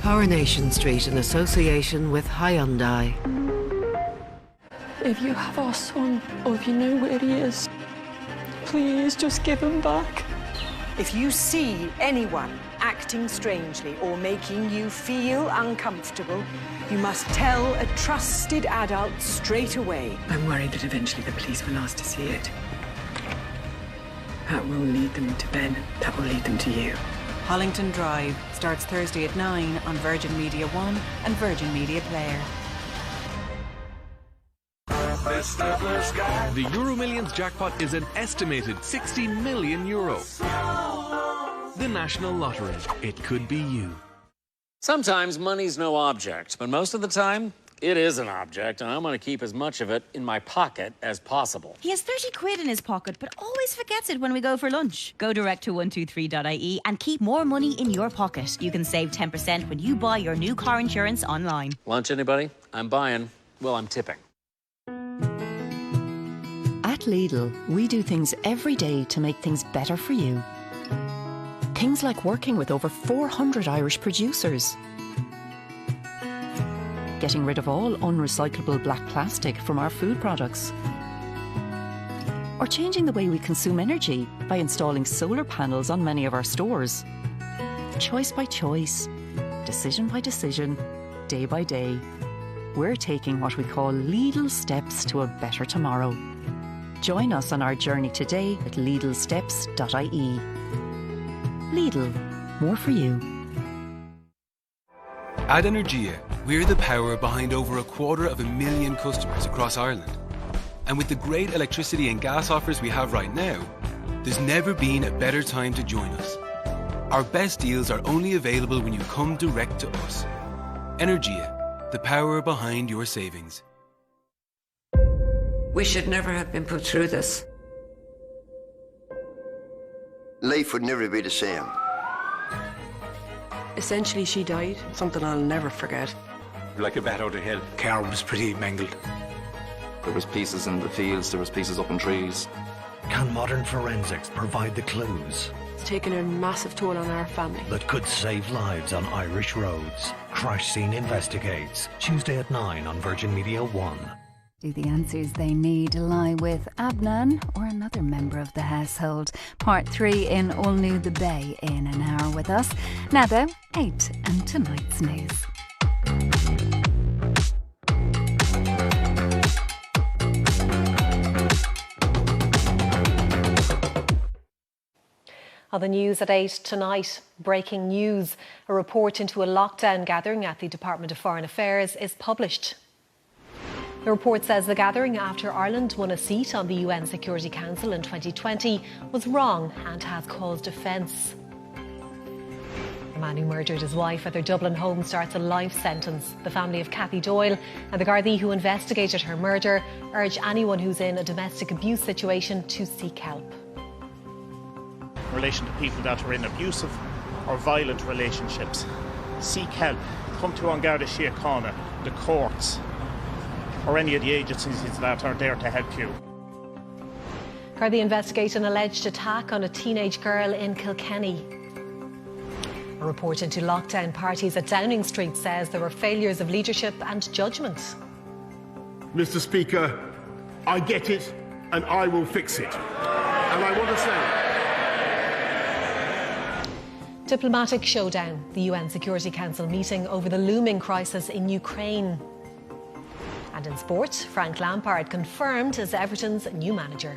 Coronation Street in association with Hyundai. If you have our son, or if you know where he is, please just give him back. If you see anyone acting strangely or making you feel uncomfortable, you must tell a trusted adult straight away. I'm worried that eventually the police will ask to see it. That will lead them to Ben. That will lead them to you. Hollington Drive starts Thursday at 9 on Virgin Media 1 and Virgin Media Player. The Euro Millions jackpot is an estimated €60 million. The National Lottery. It could be you. Sometimes money's no object, but most of the time, it is an object, and I'm going to keep as much of it in my pocket as possible. He has 30 quid in his pocket, but always forgets it when we go for lunch. Go direct to 123.ie and keep more money in your pocket. You can save 10% when you buy your new car insurance online. Lunch, anybody? I'm buying. Well, I'm tipping. At Lidl, we do things every day to make things better for you. Things like working with over 400 Irish producers, getting rid of all unrecyclable black plastic from our food products, or changing the way we consume energy by installing solar panels on many of our stores. Choice by choice, decision by decision, day by day, we're taking what we call Lidl steps to a better tomorrow. Join us on our journey today at lidlsteps.ie. Lidl, more for you. At Energia, we're the power behind over 250,000 customers across Ireland. And with the great electricity and gas offers we have right now, there's never been a better time to join us. Our best deals are only available when you come direct to us. Energia, the power behind your savings. We should never have been put through this. Life would never be the same. Essentially, she died. Something I'll never forget. Like a bat out of hell. Car was pretty mangled. There was pieces in the fields, there was pieces up in trees. Can modern forensics provide the clues? It's taken a massive toll on our family. That could save lives on Irish roads. Crash Scene Investigates, Tuesday at 9 on Virgin Media 1. Do the answers they need lie with Adnan or another member of the household? Part 3 in All New the Bay in an hour with us. Now though, 8 and tonight's news. On the news at 8 tonight, breaking news. A report into a lockdown gathering at the Department of Foreign Affairs is published. The report says the gathering after Ireland won a seat on the UN Security Council in 2020 was wrong and has caused offence. The man who murdered his wife at their Dublin home starts a life sentence. The family of Cathy Doyle and the Gardaí who investigated her murder urge anyone who's in a domestic abuse situation to seek help. In relation to people that are in abusive or violent relationships, seek help. Come to An Garda Síochána, the courts, or any of the agencies that are there to help you. Gardaí investigate an alleged attack on a teenage girl in Kilkenny. A report into lockdown parties at Downing Street says there were failures of leadership and judgment. Mr. Speaker, I get it and I will fix it. And I want to say... Diplomatic showdown. The UN Security Council meeting over the looming crisis in Ukraine. And in sport, Frank Lampard confirmed as Everton's new manager.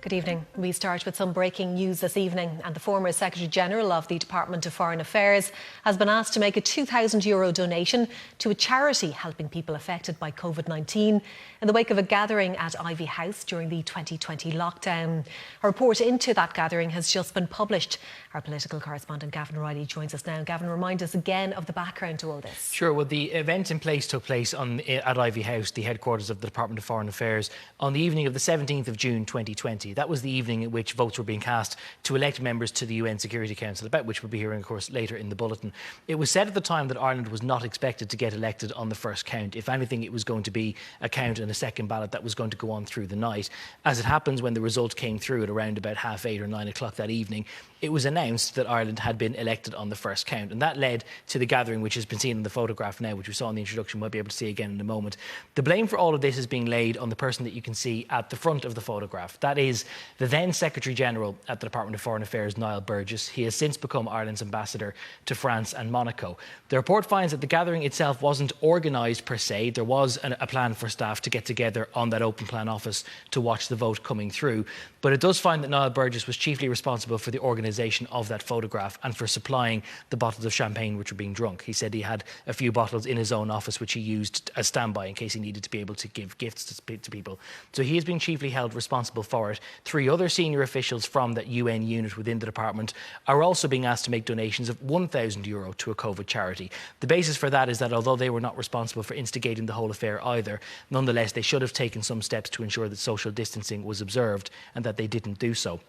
Good evening. We start with some breaking news this evening, and the former Secretary-General of the Department of Foreign Affairs has been asked to make a €2,000 donation to a charity helping people affected by COVID-19 in the wake of a gathering at Ivy House during the 2020 lockdown. A report into that gathering has just been published. Our political correspondent Gavin Riley joins us now. Gavin, remind us again of the background to all this. Sure. Well, the event in place took place at Ivy House, the headquarters of the Department of Foreign Affairs, on the evening of the 17th of June 2020. That was the evening in which votes were being cast to elect members to the UN Security Council, about which we'll be hearing, of course, later in the bulletin. It was said at the time that Ireland was not expected to get elected on the first count. If anything, it was going to be a count and a second ballot that was going to go on through the night. As it happens, when the result came through at around about 8:30 or 9 o'clock that evening, it was announced that Ireland had been elected on the first count. And that led to the gathering, which has been seen in the photograph now, which we saw in the introduction, we'll be able to see again in a moment. The blame for all of this is being laid on the person that you can see at the front of the photograph. That is the then Secretary-General at the Department of Foreign Affairs, Niall Burgess. He has since become Ireland's ambassador to France and Monaco. The report finds that the gathering itself wasn't organised per se. There was a plan for staff to get together on that open plan office to watch the vote coming through. But it does find that Niall Burgess was chiefly responsible for the organisation of that photograph and for supplying the bottles of champagne which were being drunk. He said he had a few bottles in his own office which he used as standby in case he needed to be able to give gifts to people. So he has been chiefly held responsible for it. 3 other senior officials from that UN unit within the department are also being asked to make donations of €1,000 to a COVID charity. The basis for that is that although they were not responsible for instigating the whole affair either, nonetheless they should have taken some steps to ensure that social distancing was observed, and that they didn't do so.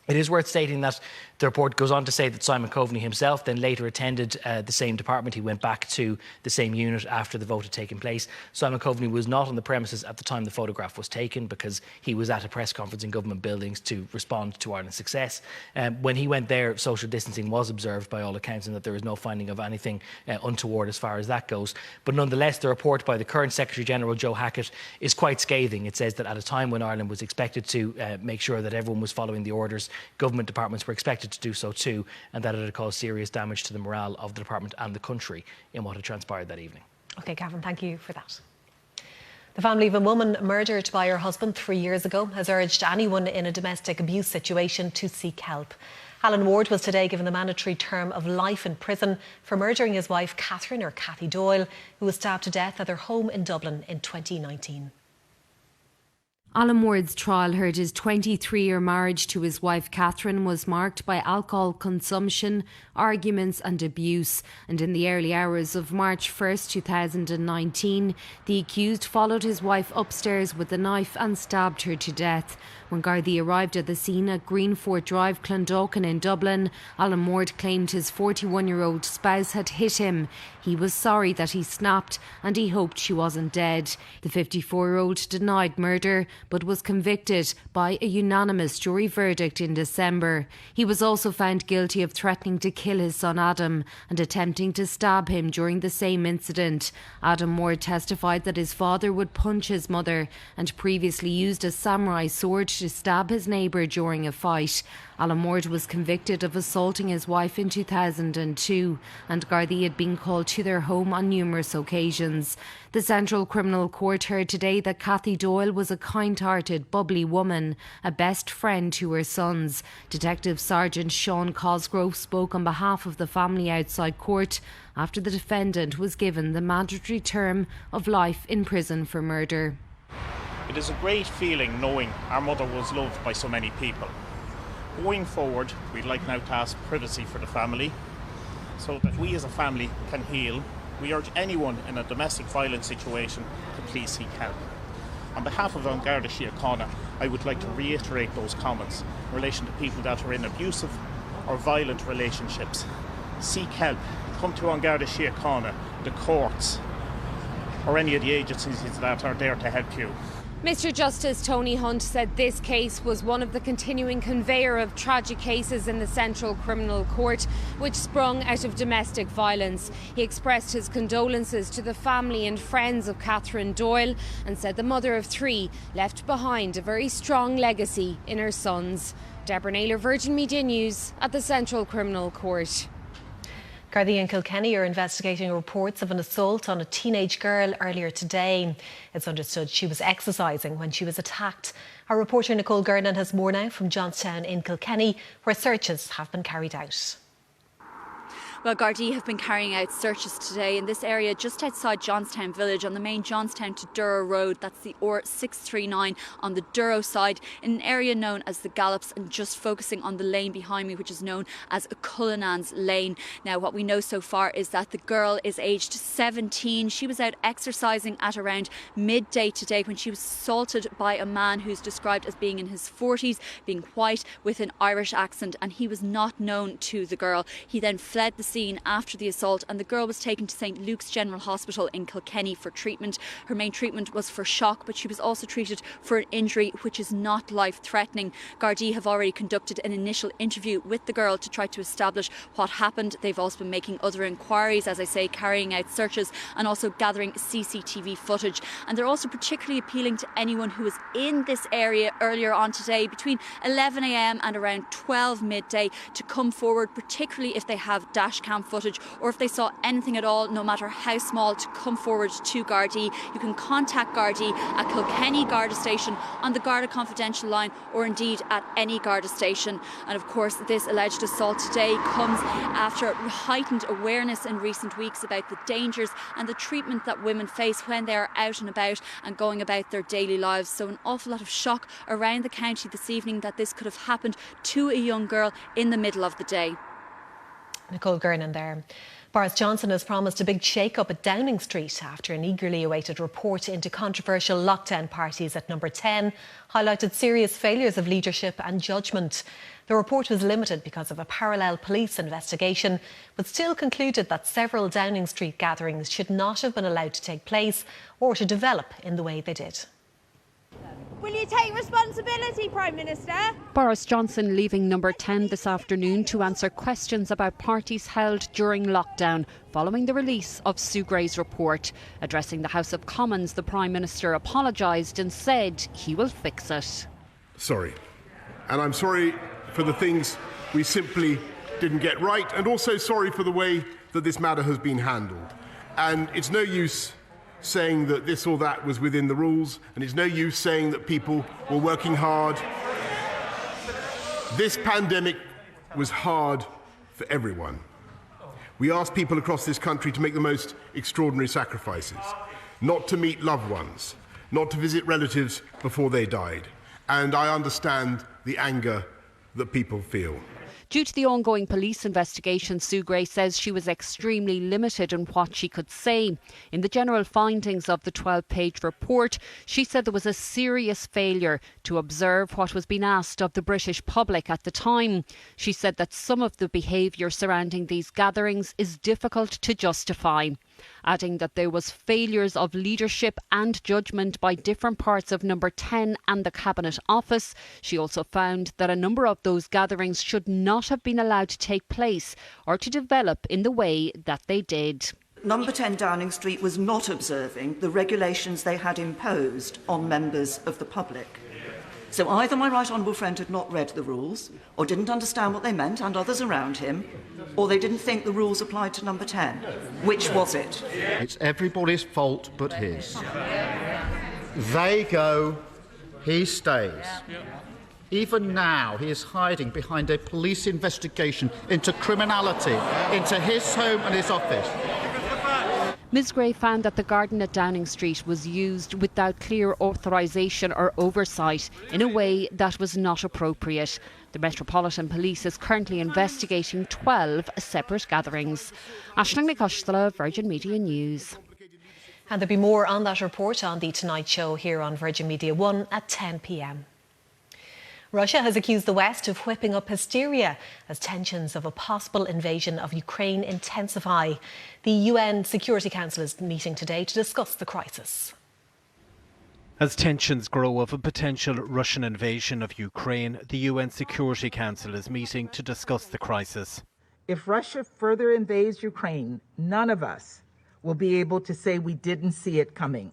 It is worth stating that the report goes on to say that Simon Coveney himself then later attended the same department. He went back to the same unit after the vote had taken place. Simon Coveney was not on the premises at the time the photograph was taken because he was at a press conference in government buildings to respond to Ireland's success. When he went there, social distancing was observed by all accounts, and that there was no finding of anything untoward as far as that goes. But nonetheless, the report by the current Secretary-General, Joe Hackett, is quite scathing. It says that at a time when Ireland was expected to make sure that everyone was following the orders, government departments were expected to do so too, and that it had caused serious damage to the morale of the department and the country in what had transpired that evening. OK, Gavin, thank you for that. The family of a woman murdered by her husband 3 years ago has urged anyone in a domestic abuse situation to seek help. Alan Ward was today given the mandatory term of life in prison for murdering his wife Catherine, or Cathy Doyle, who was stabbed to death at their home in Dublin in 2019. Alan Ward's trial heard his 23-year marriage to his wife Catherine was marked by alcohol consumption, arguments and abuse. And in the early hours of March 1st, 2019, the accused followed his wife upstairs with a knife and stabbed her to death. When Gardaí arrived at the scene at Greenfort Drive, Clondalkin in Dublin, Alan Ward claimed his 41-year-old spouse had hit him. He was sorry that he snapped and he hoped she wasn't dead. The 54-year-old denied murder but was convicted by a unanimous jury verdict in December. He was also found guilty of threatening to kill his son Adam and attempting to stab him during the same incident. Adam Ward testified that his father would punch his mother and previously used a samurai sword to stab his neighbour during a fight. Alan Ward was convicted of assaulting his wife in 2002, and Gardaí had been called to their home on numerous occasions. The Central Criminal Court heard today that Cathy Doyle was a kind-hearted, bubbly woman, a best friend to her sons. Detective Sergeant Sean Cosgrove spoke on behalf of the family outside court after the defendant was given the mandatory term of life in prison for murder. It is a great feeling knowing our mother was loved by so many people. Going forward, we'd like now to ask privacy for the family so that we as a family can heal. We urge anyone in a domestic violence situation to please seek help. On behalf of An Garda Síochána, I would like to reiterate those comments in relation to people that are in abusive or violent relationships. Seek help. Come to An Garda Síochána, the courts, or any of the agencies that are there to help you. Mr Justice Tony Hunt said this case was one of the continuing conveyor of tragic cases in the Central Criminal Court, which sprung out of domestic violence. He expressed his condolences to the family and friends of Catherine Doyle and said the mother of 3 left behind a very strong legacy in her sons. Deborah Naylor, Virgin Media News at the Central Criminal Court. Gardaí in Kilkenny are investigating reports of an assault on a teenage girl earlier today. It's understood she was exercising when she was attacked. Our reporter Nicole Gernan has more now from Johnstown in Kilkenny, where searches have been carried out. Well, Gardaí have been carrying out searches today in this area just outside Johnstown Village on the main Johnstown to Durrow Road. That's the R639 on the Durrow side in an area known as the Gallops, and just focusing on the lane behind me, which is known as Cullinan's Lane. Now, what we know so far is that the girl is aged 17. She was out exercising at around midday today when she was assaulted by a man who's described as being in his 40s, being white with an Irish accent, and he was not known to the girl. He then fled the scene after the assault, and the girl was taken to St Luke's General Hospital in Kilkenny for treatment. Her main treatment was for shock, but she was also treated for an injury which is not life-threatening. Gardaí have already conducted an initial interview with the girl to try to establish what happened. They've also been making other inquiries, as I say, carrying out searches and also gathering CCTV footage. And they're also particularly appealing to anyone who was in this area earlier on today between 11 a.m. and around 12 midday to come forward, particularly if they have dash cam footage or if they saw anything at all, no matter how small, to come forward to Gardaí. You can contact Gardaí at Kilkenny Garda Station on the Garda Confidential line, or indeed at any Garda station. And of course, this alleged assault today comes after heightened awareness in recent weeks about the dangers and the treatment that women face when they are out and about and going about their daily lives. So an awful lot of shock around the county this evening that this could have happened to a young girl in the middle of the day. Nicole Gernan there. Boris Johnson has promised a big shake-up at Downing Street after an eagerly awaited report into controversial lockdown parties at Number 10 highlighted serious failures of leadership and judgment. The report was limited because of a parallel police investigation, but still concluded that several Downing Street gatherings should not have been allowed to take place or to develop in the way they did. Will you take responsibility, Prime Minister? Boris Johnson leaving Number 10 this afternoon to answer questions about parties held during lockdown following the release of Sue Gray's report. Addressing the House of Commons, the Prime Minister apologised and said he will fix it. Sorry. And I'm sorry for the things we simply didn't get right, and also sorry for the way that this matter has been handled. And it's no use saying that this or that was within the rules, and it's no use saying that people were working hard. This pandemic was hard for everyone. We asked people across this country to make the most extraordinary sacrifices, not to meet loved ones, not to visit relatives before they died. And I understand the anger that people feel. Due to the ongoing police investigation, Sue Gray says she was extremely limited in what she could say. In the general findings of the 12-page report, she said there was a serious failure to observe what was being asked of the British public at the time. She said that some of the behaviour surrounding these gatherings is difficult to justify, adding that there was failures of leadership and judgment by different parts of Number 10 and the Cabinet Office. She also found that a number of those gatherings should not have been allowed to take place or to develop in the way that they did. Number 10 Downing Street was not observing the regulations they had imposed on members of the public. So either my right honourable friend had not read the rules, or didn't understand what they meant, and others around him, or they didn't think the rules applied to Number 10. Which was it? It's everybody's fault but his. They go, he stays. Even now, he is hiding behind a police investigation into criminality, into his home and his office. Ms Gray found that the garden at Downing Street was used without clear authorisation or oversight in a way that was not appropriate. The Metropolitan Police is currently investigating 12 separate gatherings. Aisling Nicostala, Virgin Media News. And there'll be more on that report on The Tonight Show here on Virgin Media 1 at 10 p.m. Russia has accused the West of whipping up hysteria as tensions of a possible invasion of Ukraine intensify. The UN Security Council is meeting today to discuss the crisis. As tensions grow of a potential Russian invasion of Ukraine, the UN Security Council is meeting to discuss the crisis. If Russia further invades Ukraine, none of us will be able to say we didn't see it coming,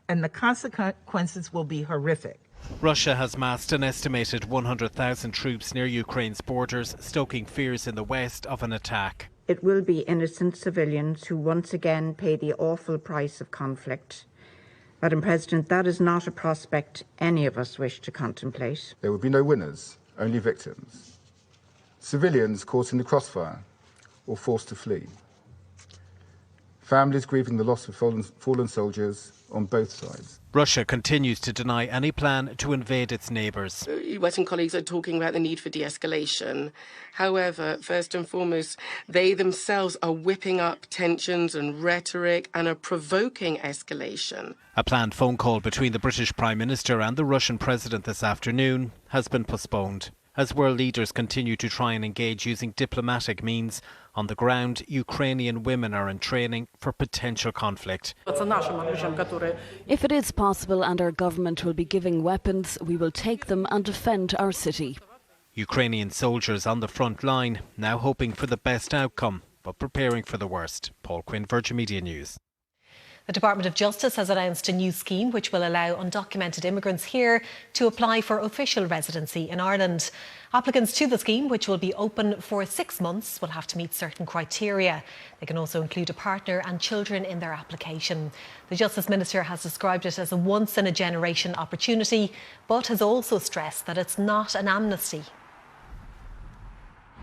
and the consequences will be horrific. Russia has massed an estimated 100,000 troops near Ukraine's borders, stoking fears in the West of an attack. It will be innocent civilians who once again pay the awful price of conflict. Madam President, that is not a prospect any of us wish to contemplate. There will be no winners, only victims. Civilians caught in the crossfire, or forced to flee. Families grieving the loss of fallen soldiers on both sides. Russia continues to deny any plan to invade its neighbours. Western colleagues are talking about the need for de-escalation. However, first and foremost, they themselves are whipping up tensions and rhetoric and are provoking escalation. A planned phone call between the British Prime Minister and the Russian President this afternoon has been postponed, as world leaders continue to try and engage using diplomatic means. On the ground, Ukrainian women are in training for potential conflict. If it is possible and our government will be giving weapons, we will take them and defend our city. Ukrainian soldiers on the front line, now hoping for the best outcome, but preparing for the worst. Paul Quinn, Virgin Media News. The Department of Justice has announced a new scheme which will allow undocumented immigrants here to apply for official residency in Ireland. Applicants to the scheme, which will be open for 6 months, will have to meet certain criteria. They can also include a partner and children in their application. The Justice Minister has described it as a once-in-a-generation opportunity, but has also stressed that it's not an amnesty.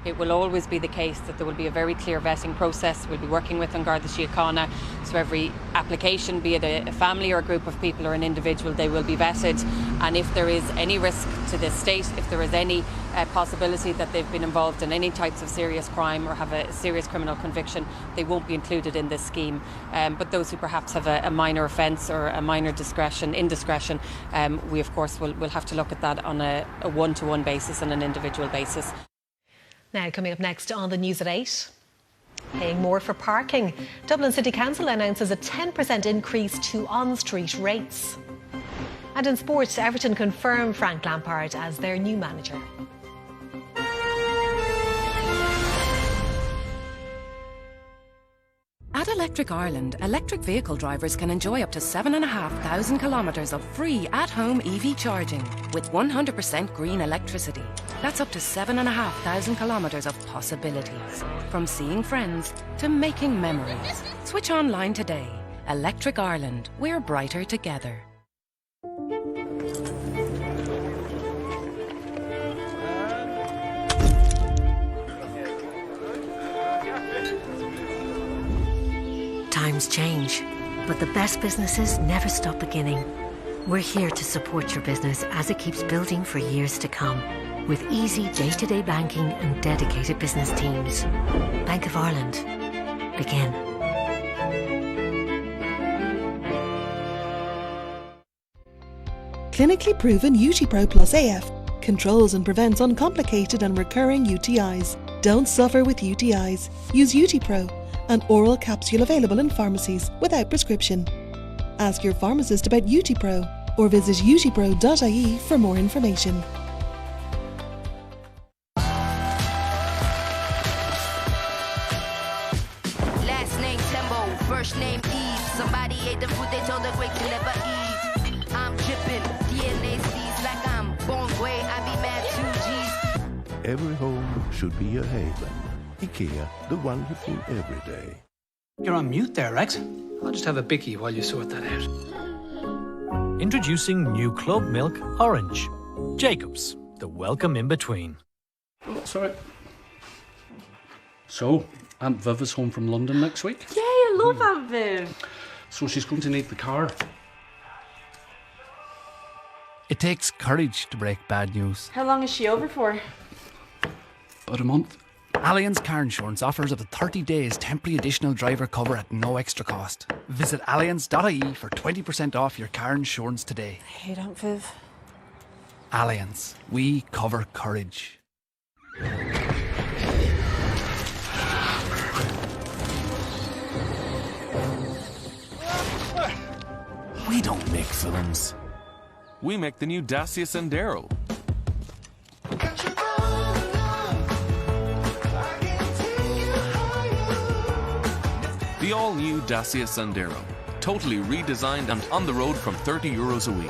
It will always be the case that there will be a very clear vetting process. We'll be working with An Garda Síochána, so every application, be it a family or a group of people or an individual, they will be vetted. And if there is any risk to the state, if there is any possibility that they've been involved in any types of serious crime or have a serious criminal conviction, they won't be included in this scheme. But those who perhaps have a minor offence or a minor indiscretion, we of course will have to look at that on a one-to-one basis and an individual basis. Now, coming up next on the news at 8, paying more for parking. Dublin City Council announces a 10% increase to on-street rates. And in sports, Everton confirm Frank Lampard as their new manager. At Electric Ireland, electric vehicle drivers can enjoy up to 7,500 kilometres of free at-home EV charging with 100% green electricity. That's up to 7,500 kilometres of possibilities. From seeing friends to making memories. Switch online today. Electric Ireland. We're brighter together. Times change, but the best businesses never stop beginning. We're here to support your business as it keeps building for years to come, with easy day-to-day banking and dedicated business teams. Bank of Ireland. Begin. Clinically proven UTIPRO Plus AF controls and prevents uncomplicated and recurring UTIs. Don't suffer with UTIs. Use UTIPRO, an oral capsule available in pharmacies without prescription. Ask your pharmacist about UTIPRO or visit utipro.ie for more information. Last name Tembo, first name Eve. Somebody ate the food they told the great to never eat. I'm dripping, DNA seeds like I'm born gray. I be mad 2 G's. Every home should be a haven. IKEA, the wonderful everyday. You're on mute there, Rex. I'll just have a bicky while you sort that out. Introducing new Club Milk Orange. Jacobs, the welcome in between. Oh, sorry. So, Aunt Viv is home from London next week. Yeah, I love Aunt Viv. So she's going to need the car. It takes courage to break bad news. How long is she over for? About a month. Allianz Car Insurance offers up to 30 days temporary additional driver cover at no extra cost. Visit allianz.ie for 20% off your car insurance today. I hate Aunt Viv. Allianz. We cover courage. We don't make films. We make the new Dacia Sandero. The all-new Dacia Sandero. Totally redesigned and on the road from €30 a week.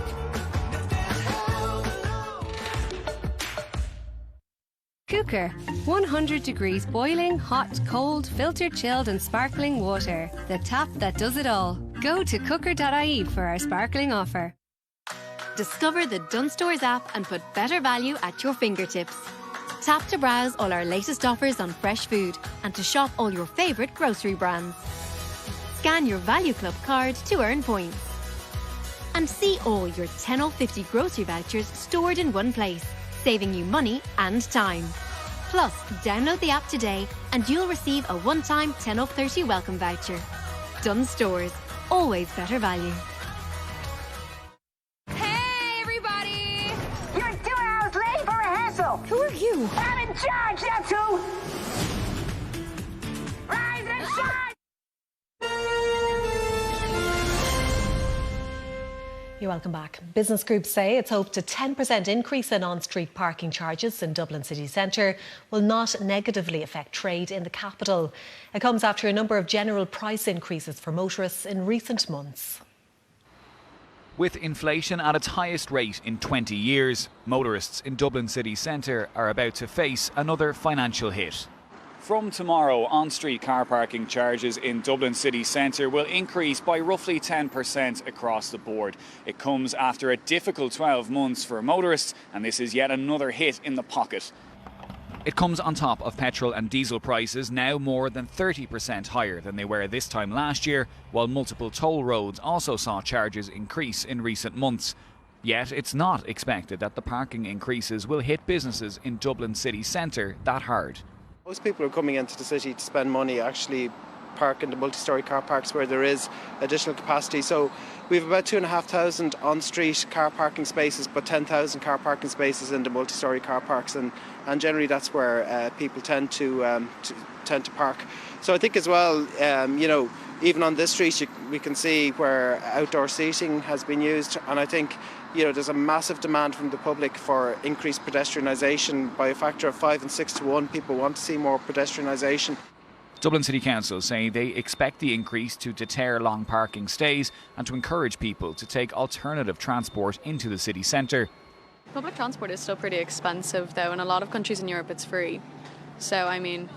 Cooker. 100 degrees boiling, hot, cold, filtered, chilled and sparkling water. The tap that does it all. Go to cooker.ie for our sparkling offer. Discover the Dunn Stores app and put better value at your fingertips. Tap to browse all our latest offers on fresh food and to shop all your favourite grocery brands. Scan your Value Club card to earn points. And see all your 10 or 50 grocery vouchers stored in one place, saving you money and time. Plus, download the app today and you'll receive a one-time 10 off 30 welcome voucher. Dunn Stores, always better value. Hey, everybody! You're 2 hours late for rehearsal. Who are you? I'm in charge, that's who. Rise and shine! You're welcome back. Business groups say it's hoped a 10% increase in on-street parking charges in Dublin city centre will not negatively affect trade in the capital. It comes after a number of general price increases for motorists in recent months. With inflation at its highest rate in 20 years, motorists in Dublin city centre are about to face another financial hit. From tomorrow, on-street car parking charges in Dublin city centre will increase by roughly 10% across the board. It comes after a difficult 12 months for motorists, and this is yet another hit in the pocket. It comes on top of petrol and diesel prices now more than 30% higher than they were this time last year, while multiple toll roads also saw charges increase in recent months. Yet it's not expected that the parking increases will hit businesses in Dublin city centre that hard. Most people who are coming into the city to spend money actually park in the multi-storey car parks where there is additional capacity. So we have about 2,500 on-street car parking spaces, but 10,000 car parking spaces in the multi-storey car parks, and generally that's where people tend to park. So I think as well, even on this street we can see where outdoor seating has been used, and I think there's a massive demand from the public for increased pedestrianisation by a factor of 5 and 6 to 1. People want to see more pedestrianisation. Dublin City Council say they expect the increase to deter long parking stays and to encourage people to take alternative transport into the city centre. Public transport is still pretty expensive though. In a lot of countries in Europe it's free. So I mean,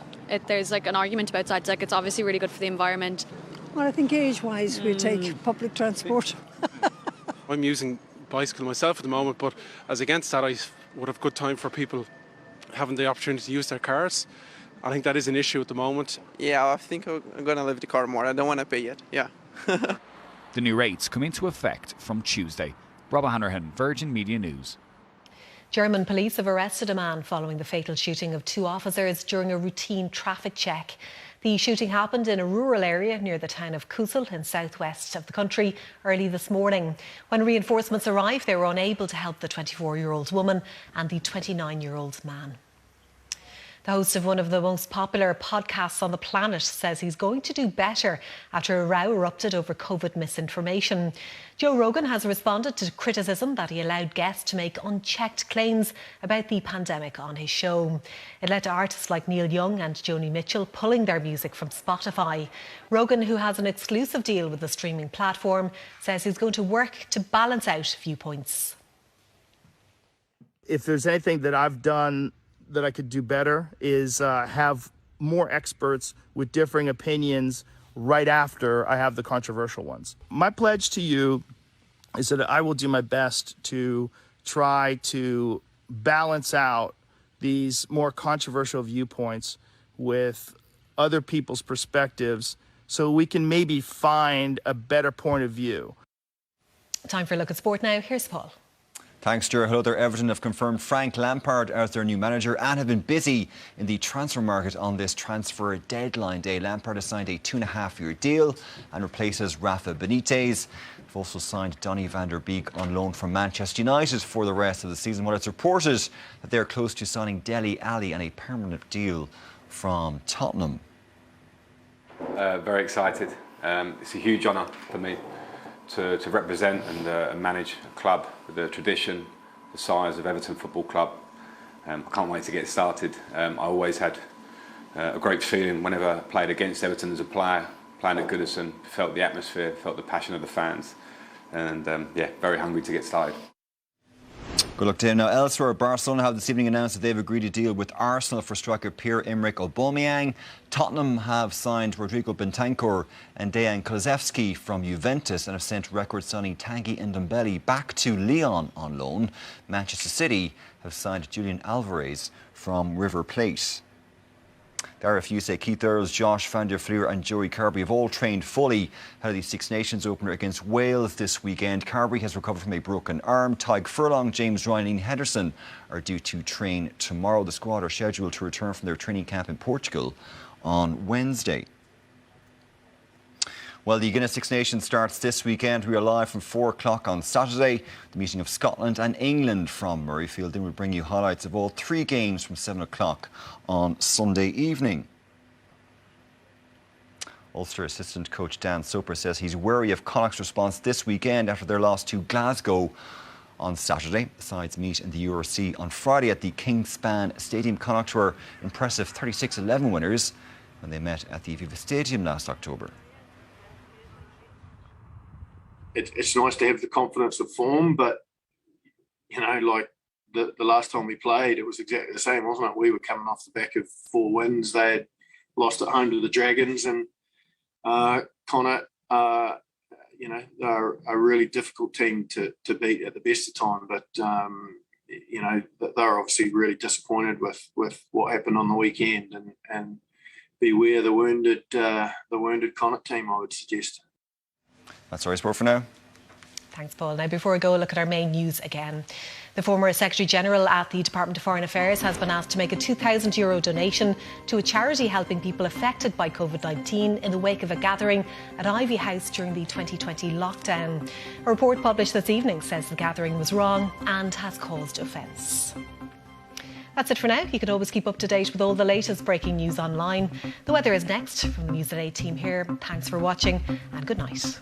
there's like an argument about sides. Like it's obviously really good for the environment. Well, I think age-wise we take public transport. I'm using bicycle myself at the moment, but as against that I would have good time for people having the opportunity to use their cars. I think that is an issue at the moment. Yeah, I think I'm going to leave the car more. I don't want to pay it, yeah. The new rates come into effect from Tuesday. Rob Hanrahan, Virgin Media News. German police have arrested a man following the fatal shooting of 2 officers during a routine traffic check. The shooting happened in a rural area near the town of Kusel in southwest of the country early this morning. When reinforcements arrived, they were unable to help the 24-year-old woman and the 29-year-old man. The host of one of the most popular podcasts on the planet says he's going to do better after a row erupted over COVID misinformation. Joe Rogan has responded to criticism that he allowed guests to make unchecked claims about the pandemic on his show. It led to artists like Neil Young and Joni Mitchell pulling their music from Spotify. Rogan, who has an exclusive deal with the streaming platform, says he's going to work to balance out viewpoints. If there's anything that I've done that I could do better is have more experts with differing opinions right after I have the controversial ones. My pledge to you is that I will do my best to try to balance out these more controversial viewpoints with other people's perspectives so we can maybe find a better point of view. Time for a look at sport now. Here's Paul. Thanks, Stuart. Hello there. Everton have confirmed Frank Lampard as their new manager and have been busy in the transfer market on this transfer deadline day. Lampard has signed a 2.5-year deal and replaces Rafa Benitez. They've also signed Donny van der Beek on loan from Manchester United for the rest of the season, while it's reported that they're close to signing Dele Alli and a permanent deal from Tottenham. Very excited. It's a huge honour for me to represent and manage a club with the tradition, the size of Everton Football Club. I can't wait to get started. I always had a great feeling whenever I played against Everton as a player, playing at Goodison, felt the atmosphere, felt the passion of the fans, and very hungry to get started. Good luck to him. Now, elsewhere, Barcelona have this evening announced that they've agreed to deal with Arsenal for striker Pierre-Emerick Aubameyang. Tottenham have signed Rodrigo Bentancur and Dejan Kulusevski from Juventus and have sent record signing Tanguy Ndombele back to Lyon on loan. Manchester City have signed Julian Alvarez from River Plate. The RFU say Keith Earls, Josh van der Fleer and Joey Carberry have all trained fully ahead of the Six Nations opener against Wales this weekend. Carberry has recovered from a broken arm. Tyg Furlong, James Ryan and Henderson are due to train tomorrow. The squad are scheduled to return from their training camp in Portugal on Wednesday. Well, the Guinness Six Nations starts this weekend. We are live from 4 o'clock on Saturday. The meeting of Scotland and England from Murrayfield. Then we'll bring you highlights of all 3 games from 7 o'clock on Sunday evening. Ulster assistant coach Dan Soper says he's wary of Connacht's response this weekend after their loss to Glasgow on Saturday. The sides meet in the URC on Friday at the Kingspan Stadium. Connacht were impressive 36-11 winners when they met at the Aviva Stadium last October. It's nice to have the confidence of form, but like the last time we played, it was exactly the same, wasn't it? We were coming off the back of 4 wins. They had lost at home to the Dragons, and Connacht, they're a really difficult team to beat at the best of time. But they're obviously really disappointed with what happened on the weekend, and beware the wounded Connacht team, I would suggest. That's our sport for now. Thanks, Paul. Now, before we go, look at our main news again. The former Secretary-General at the Department of Foreign Affairs has been asked to make a €2,000 donation to a charity helping people affected by COVID-19 in the wake of a gathering at Ivy House during the 2020 lockdown. A report published this evening says the gathering was wrong and has caused offence. That's it for now. You can always keep up to date with all the latest breaking news online. The weather is next from the News at 8 team here. Thanks for watching and good night.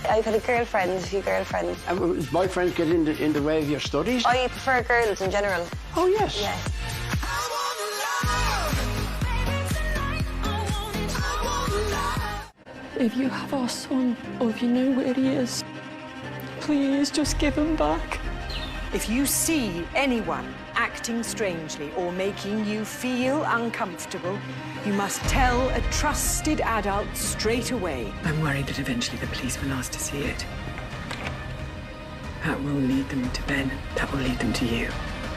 I've had a girlfriend, a few girlfriends. Boyfriends get in the way of your studies? I prefer girls in general. Oh, yes. Yes. If you have our son, or if you know where he is, please just give him back. If you see anyone acting strangely or making you feel uncomfortable, you must tell a trusted adult straight away. I'm worried that eventually the police will ask to see it. That will lead them to Ben. That will lead them to you.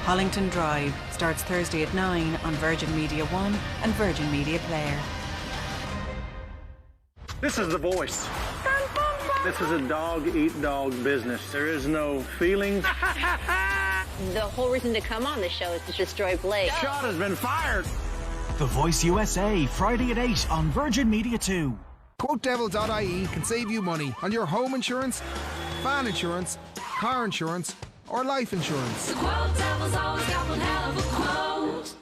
Hollington Drive starts Thursday at 9 on Virgin Media 1 and Virgin Media Player. This is The Voice. This is a dog-eat-dog business. There is no feelings. The whole reason to come on the show is to destroy Blake. Shot has been fired. The Voice USA, Friday at 8 on Virgin Media 2. QuoteDevil.ie can save you money on your home insurance, van insurance, car insurance, or life insurance. The Quote Devil's always got one hell of a quote.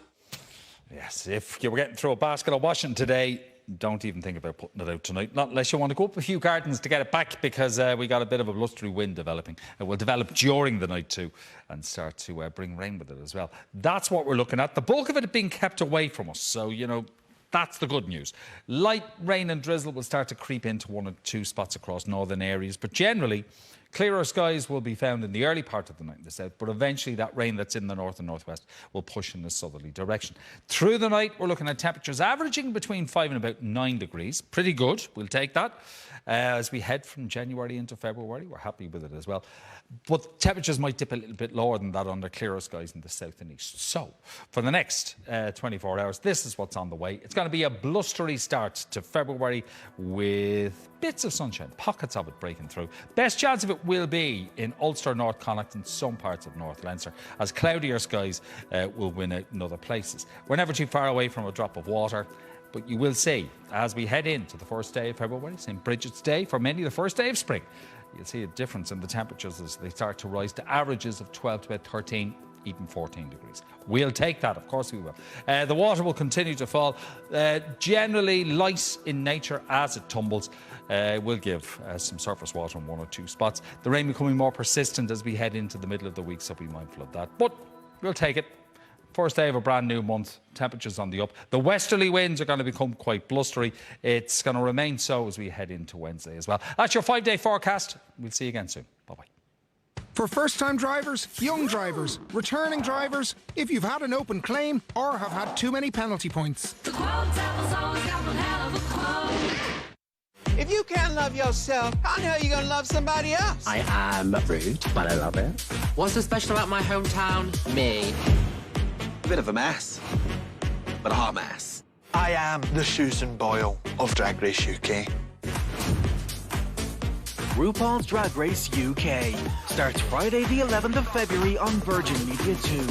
Yes, if you were getting through a basket of washing today, don't even think about putting it out tonight. Not unless you want to go up a few gardens to get it back, because we got a bit of a blustery wind developing. It will develop during the night too and start to bring rain with it as well. That's what we're looking at. The bulk of it being kept away from us. So, that's the good news. Light rain and drizzle will start to creep into 1 or 2 spots across northern areas. But generally, clearer skies will be found in the early part of the night in the south, but eventually that rain that's in the north and northwest will push in a southerly direction. Through the night, we're looking at temperatures averaging between 5 and about 9 degrees. Pretty good. We'll take that. As we head from January into February, we're happy with it as well. But temperatures might dip a little bit lower than that under clearer skies in the south and east. So, for the next 24 hours, this is what's on the way. It's going to be a blustery start to February with bits of sunshine, pockets of it breaking through. Best chance of it will be in Ulster, North Connacht and some parts of North Leinster, as cloudier skies will win out in other places. We're never too far away from a drop of water. But you will see, as we head into the first day of February, St. Bridget's Day, for many the first day of spring, you'll see a difference in the temperatures as they start to rise to averages of 12 to about 13, even 14 degrees. We'll take that, of course we will. The water will continue to fall, generally light in nature as it tumbles. We'll give some surface water in 1 or 2 spots. The rain becoming more persistent as we head into the middle of the week, so be mindful of that. But we'll take it. First day of a brand new month, temperatures on the up. The westerly winds are going to become quite blustery. It's going to remain so as we head into Wednesday as well. That's your 5-day forecast. We'll see you again soon. Bye-bye. For first-time drivers, young drivers, returning drivers, if you've had an open claim or have had too many penalty points. The quote devil's always got one hell of a quote. If you can't love yourself, how the hell are you going to love somebody else? I am rude, but I love it. What's so special about my hometown? Me. A bit of a mess, but a hot mess. I am the Susan Boyle of Drag Race UK. RuPaul's Drag Race UK starts Friday the 11th of February on Virgin Media 2.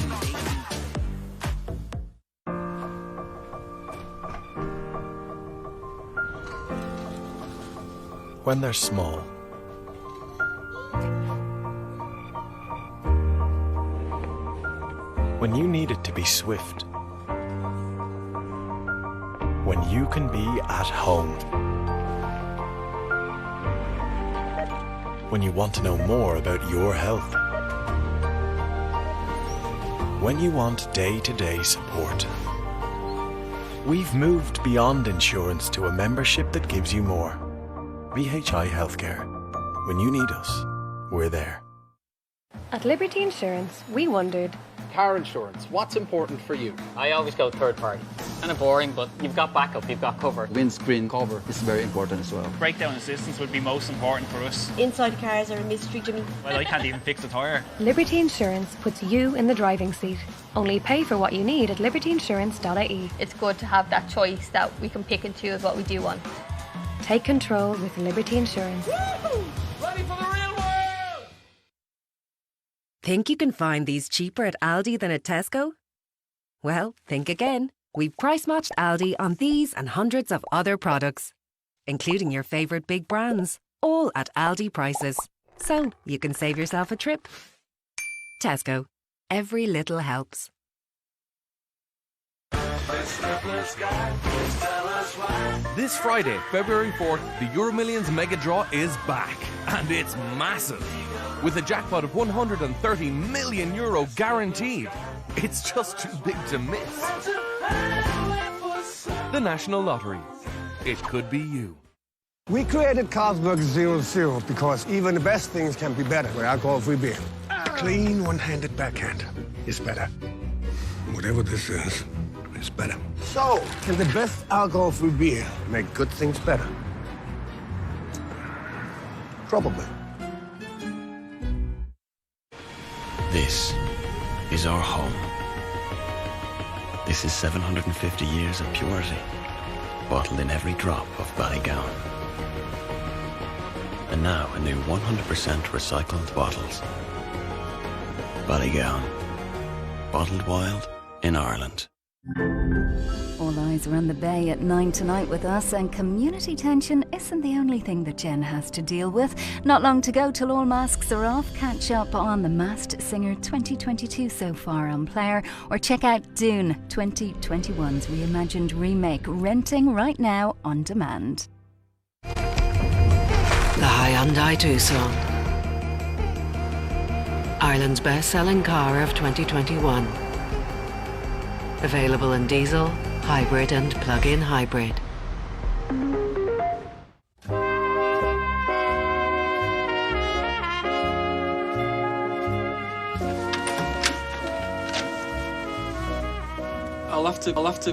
When they're small. When you need it to be swift. When you can be at home. When you want to know more about your health. When you want day-to-day support. We've moved beyond insurance to a membership that gives you more. VHI Healthcare. When you need us, we're there. At Liberty Insurance, we wondered... Car insurance, what's important for you? I always go third party. Kind of boring, but you've got backup, you've got cover. Windscreen cover is very important as well. Breakdown assistance would be most important for us. Inside cars are a mystery, Jimmy. Well, I can't even fix a tyre. Liberty Insurance puts you in the driving seat. Only pay for what you need at libertyinsurance.ie. It's good to have that choice that we can pick and choose what we do want. Take control with Liberty Insurance. Ready for the real world! Think you can find these cheaper at Aldi than at Tesco? Well, think again. We've price-matched Aldi on these and hundreds of other products, including your favourite big brands, all at Aldi prices. So you can save yourself a trip. Tesco. Every little helps. This Friday, February 4th, the EuroMillions Mega Draw is back, and it's massive. With a jackpot of €130 million guaranteed. It's just too big to miss. The National Lottery. It could be you. We created Carlsberg 0-0 because even the best things can be better with alcohol-free beer. Clean one-handed backhand is better. Whatever this is, it's better. So, can the best alcohol-free beer make good things better? Probably. This is our home. This is 750 years of purity, bottled in every drop of Ballygowan. And now in new 100% recycled bottles. Ballygowan. Bottled wild in Ireland. All eyes are on the Bay at 9 tonight with us, and community tension isn't the only thing that Jen has to deal with. Not long to go till all masks are off. Catch up on The Masked Singer 2022 so far on Player, or check out Dune 2021's reimagined remake, renting right now on demand. The Hyundai Tucson. Ireland's best-selling car of 2021. Available in diesel, hybrid and plug-in hybrid. I'll have to